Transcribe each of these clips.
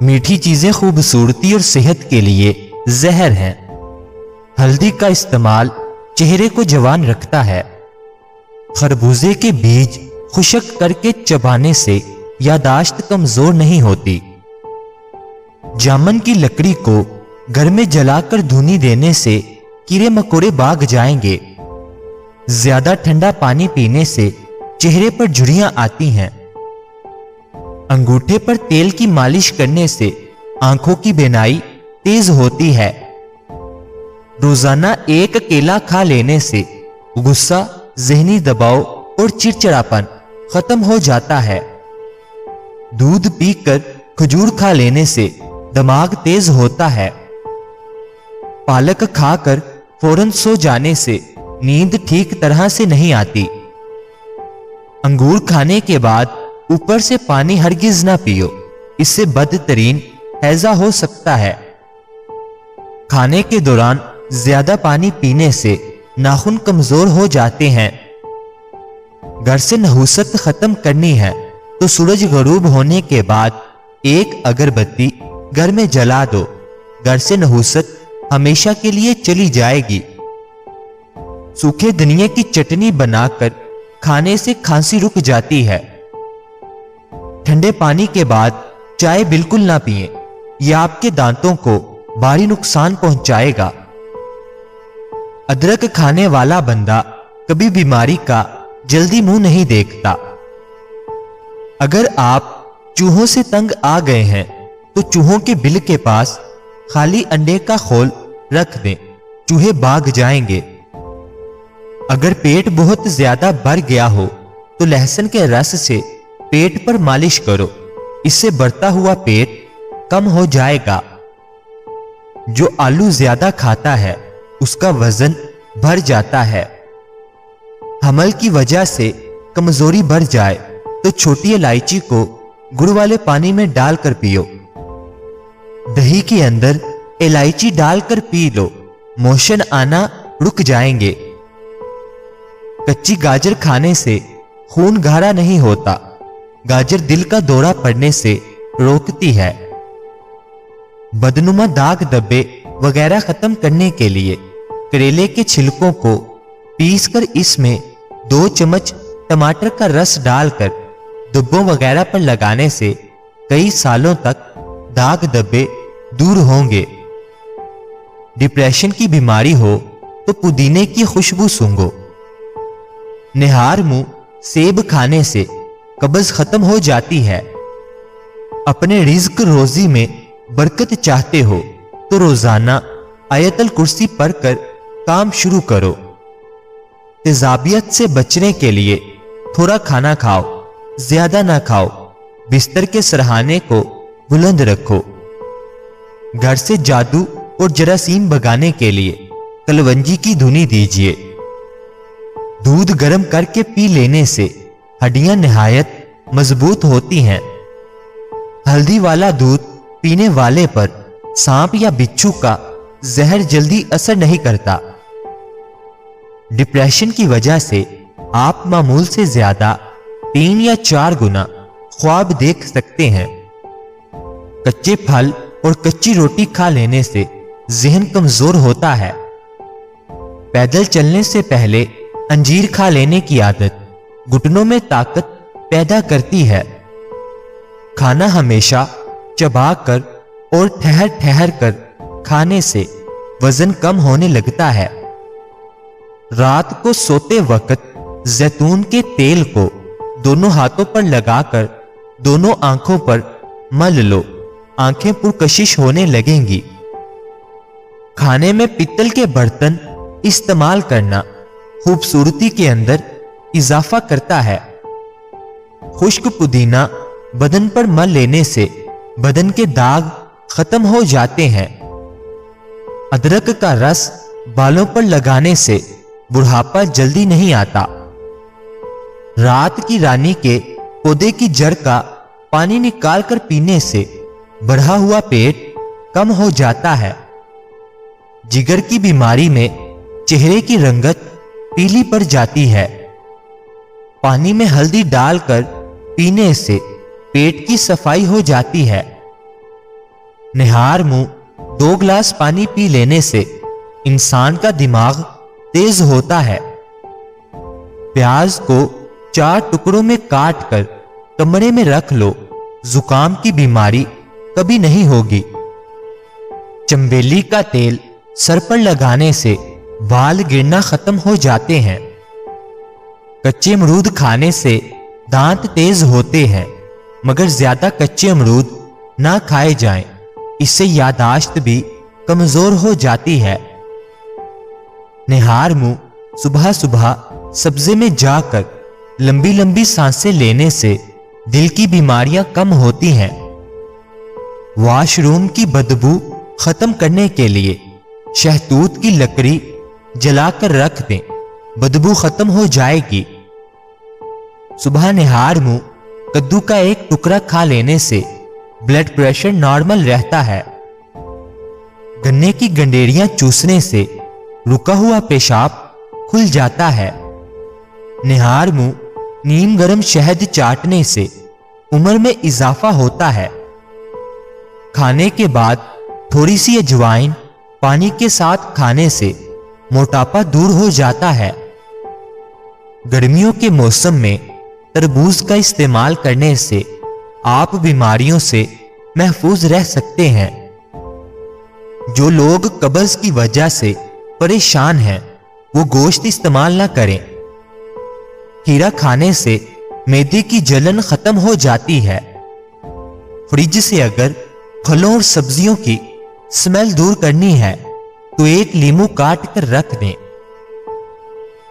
मीठी चीजें खूबसूरती और सेहत के लिए जहर हैं। हल्दी का इस्तेमाल चेहरे को जवान रखता है। खरबूजे के बीज खुश्क करके चबाने से यादाश्त कमजोर नहीं होती। जामुन की लकड़ी को घर में जलाकर धुनी देने से कीड़े मकोड़े भाग जाएंगे। ज्यादा ठंडा पानी पीने से चेहरे पर झुर्रियां आती हैं। अंगूठे पर तेल की मालिश करने से आंखों की बीनाई तेज होती है। रोजाना एक केला खा लेने से गुस्सा, जहनी दबाव और चिड़चिड़ापन खत्म हो जाता है। दूध पीकर खजूर खा लेने से दिमाग तेज होता है। पालक खाकर फौरन सो जाने से नींद ठीक तरह से नहीं आती। अंगूर खाने के बाद ऊपर से पानी हरगिज ना पियो, इससे बदतरीन हैजा हो सकता है। खाने के दौरान ज्यादा पानी पीने से नाखून कमजोर हो जाते हैं। घर से नहुसत खत्म करनी है तो सूरज गरूब होने के बाद एक अगरबत्ती घर में जला दो। घर से नहुसत हमेशा के लिए चली जाएगी। सूखे धनिये की चटनी बनाकर खाने से खांसी रुक जाती है। ठंडे पानी के बाद चाय बिल्कुल ना पिएं, यह आपके दांतों को भारी नुकसान पहुंचाएगा। अदरक खाने वाला बंदा कभी बीमारी का जल्दी मुंह नहीं देखता। अगर आप चूहों से तंग आ गए हैं तो चूहों के बिल के पास खाली अंडे का खोल रख दें, चूहे भाग जाएंगे। अगर पेट बहुत ज्यादा भर गया हो तो लहसुन के रस से पेट पर मालिश करो, इससे बढ़ता हुआ पेट कम हो जाएगा। जो आलू ज्यादा खाता है उसका वजन बढ़ जाता है। हमल की वजह से कमजोरी बढ़ जाए तो छोटी इलायची को गुड़ वाले पानी में डालकर पियो। दही के अंदर इलायची डालकर पी लो, मोशन आना रुक जाएंगे। कच्ची गाजर खाने से खून गाढ़ा नहीं होता। गाजर दिल का दौरा पड़ने से रोकती है। बदनुमा दाग धब्बे वगैरह खत्म करने के लिए करेले के छिलकों को पीसकर इसमें 2 चम्मच टमाटर का रस डालकर धब्बों वगैरह पर लगाने से कई सालों तक दाग धब्बे दूर होंगे। डिप्रेशन की बीमारी हो तो पुदीने की खुशबू सूंघो। निहार मुंह सेब खाने से कब्ज खत्म हो जाती है। अपने रिज्क रोजी में बरकत चाहते हो तो रोजाना आयतल कुर्सी पढ़कर काम शुरू करो। तेजाबियत से बचने के लिए थोड़ा खाना खाओ, ज्यादा ना खाओ। बिस्तर के सरहाने को बुलंद रखो। घर से जादू और जरासीम भगाने के लिए कलवंजी की धुनी दीजिए। दूध गर्म करके पी लेने से हड्डियां निहायत मजबूत होती हैं। हल्दी वाला दूध पीने वाले पर सांप या बिच्छू का जहर जल्दी असर नहीं करता। डिप्रेशन की वजह से आप मामूल से ज्यादा 3 या 4 गुना ख्वाब देख सकते हैं। कच्चे फल और कच्ची रोटी खा लेने से जहन कमजोर होता है। पैदल चलने से पहले अंजीर खा लेने की आदत घुटनों में ताकत पैदा करती है। खाना हमेशा चबाकर और ठहर ठहर कर खाने से वजन कम होने लगता है। रात को सोते वक्त जैतून के तेल को दोनों हाथों पर लगाकर दोनों आंखों पर मल लो, आंखें पुरकशिश होने लगेंगी। खाने में पित्तल के बर्तन इस्तेमाल करना खूबसूरती के अंदर इजाफा करता है। खुश्क पुदीना बदन पर मल लेने से बदन के दाग खत्म हो जाते हैं। अदरक का रस बालों पर लगाने से बुढ़ापा जल्दी नहीं आता। रात की रानी के पौधे की जड़ का पानी निकालकर पीने से बढ़ा हुआ पेट कम हो जाता है। जिगर की बीमारी में चेहरे की रंगत पीली पड़ जाती है। पानी में हल्दी डालकर पीने से पेट की सफाई हो जाती है। निहार मुंह 2 गिलास पानी पी लेने से इंसान का दिमाग तेज होता है। प्याज को 4 टुकड़ों में काट कर कमरे में रख लो, जुकाम की बीमारी कभी नहीं होगी। चंबेली का तेल सर पर लगाने से बाल गिरना खत्म हो जाते हैं। कच्चे अमरूद खाने से दांत तेज होते हैं, मगर ज्यादा कच्चे अमरूद ना खाए जाएं, इससे यादाश्त भी कमजोर हो जाती है। निहार मुंह सुबह सुबह सब्जे में जाकर लंबी लंबी सांसें लेने से दिल की बीमारियां कम होती हैं। वॉशरूम की बदबू खत्म करने के लिए शहतूत की लकड़ी जलाकर रख दें, बदबू खत्म हो जाएगी। सुबह निहार मुंह कद्दू का 1 टुकड़ा खा लेने से ब्लड प्रेशर नॉर्मल रहता है। गन्ने की गंडेरियां चूसने से रुका हुआ पेशाब खुल जाता है। निहार मुंह नीम गरम शहद चाटने से उम्र में इजाफा होता है। खाने के बाद थोड़ी सी अजवाइन पानी के साथ खाने से मोटापा दूर हो जाता है। गर्मियों के मौसम में तरबूज का इस्तेमाल करने से आप बीमारियों से महफूज रह सकते हैं। जो लोग कब्ज की वजह से परेशान हैं, वो गोश्त इस्तेमाल ना करें। खीरा खाने से मैदे की जलन खत्म हो जाती है। फ्रिज से अगर फलों और सब्जियों की स्मेल दूर करनी है तो 1 लीमू काट कर रख दें।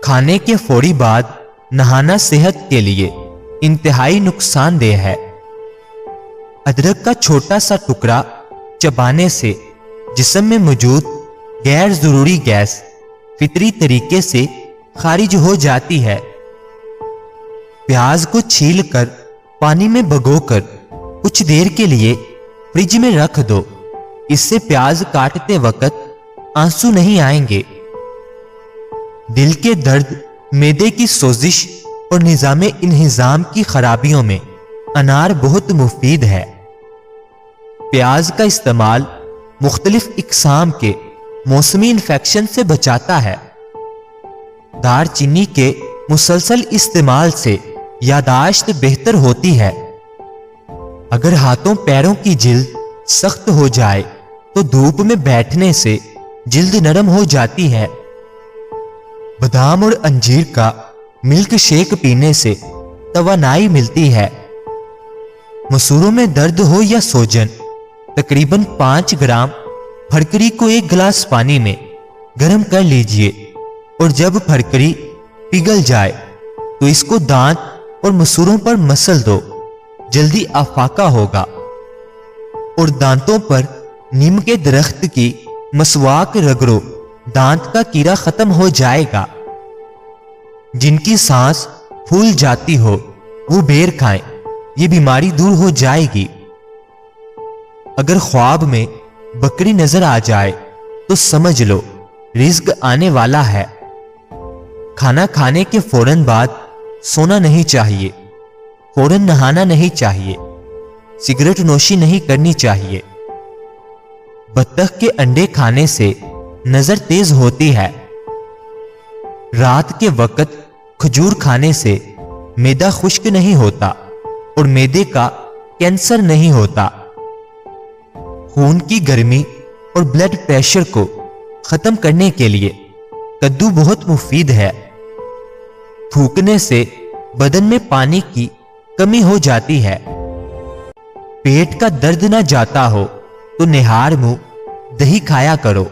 खाने के फौरी बाद नहाना सेहत के लिए इंतहाई नुकसानदेह है। अदरक का छोटा सा टुकड़ा चबाने से जिस्म में मौजूद गैर जरूरी गैस फितरी तरीके से खारिज हो जाती है। प्याज को छीलकर पानी में भिगोकर कुछ देर के लिए फ्रिज में रख दो, इससे प्याज काटते वक्त आंसू नहीं आएंगे। दिल के दर्द, मैदे की सोजिश और निजामे इंहिजाम की खराबियों में अनार बहुत मुफीद है। प्याज का इस्तेमाल मुख्तलिफ इकसाम के मौसमी इन्फेक्शन से बचाता है। दारचीनी के मुसलसल इस्तेमाल से यादाश्त बेहतर होती है। अगर हाथों पैरों की जिल्द सख्त हो जाए तो धूप में बैठने से जिल्द नरम हो जाती है। बादाम और अंजीर का मिल्क शेक पीने से तवानाई मिलती है। मसूरों में दर्द हो या सूजन, तकरीबन 5 ग्राम फरकरी को 1 गिलास पानी में गर्म कर लीजिए और जब फरकरी पिघल जाए तो इसको दांत और मसूरों पर मसल दो, जल्दी अफाका होगा। और दांतों पर नीम के दरख्त की मसवाक रगड़ो, दांत का कीड़ा खत्म हो जाएगा। जिनकी सांस फूल जाती हो वो बेर खाएं, ये बीमारी दूर हो जाएगी। अगर ख्वाब में बकरी नजर आ जाए तो समझ लो रिज्क आने वाला है। खाना खाने के फौरन बाद सोना नहीं चाहिए, फौरन नहाना नहीं चाहिए, सिगरेट नोशी नहीं करनी चाहिए। बत्तख के अंडे खाने से नजर तेज होती है। रात के वक्त खजूर खाने से मैदा खुश्क नहीं होता और मैदे का कैंसर नहीं होता। खून की गर्मी और ब्लड प्रेशर को खत्म करने के लिए कद्दू बहुत मुफीद है। थूकने से बदन में पानी की कमी हो जाती है। पेट का दर्द ना जाता हो तो निहार मुंह दही खाया करो।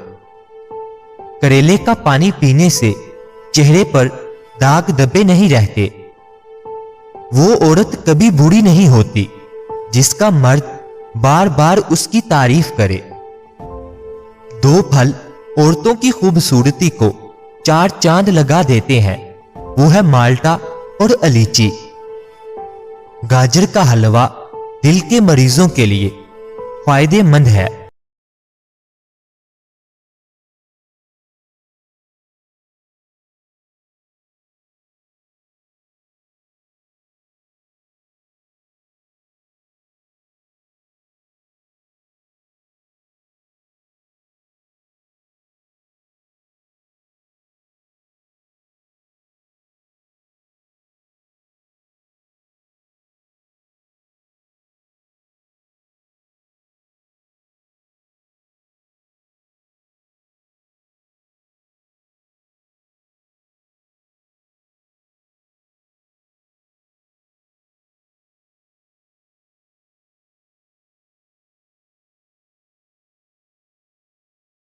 करेले का पानी पीने से चेहरे पर दाग धब्बे नहीं रहते। वो औरत कभी बूढ़ी नहीं होती जिसका मर्द बार बार उसकी तारीफ करे। 2 फल औरतों की खूबसूरती को 4 चांद लगा देते हैं, वो है माल्टा और अलीची। गाजर का हलवा दिल के मरीजों के लिए फायदेमंद है।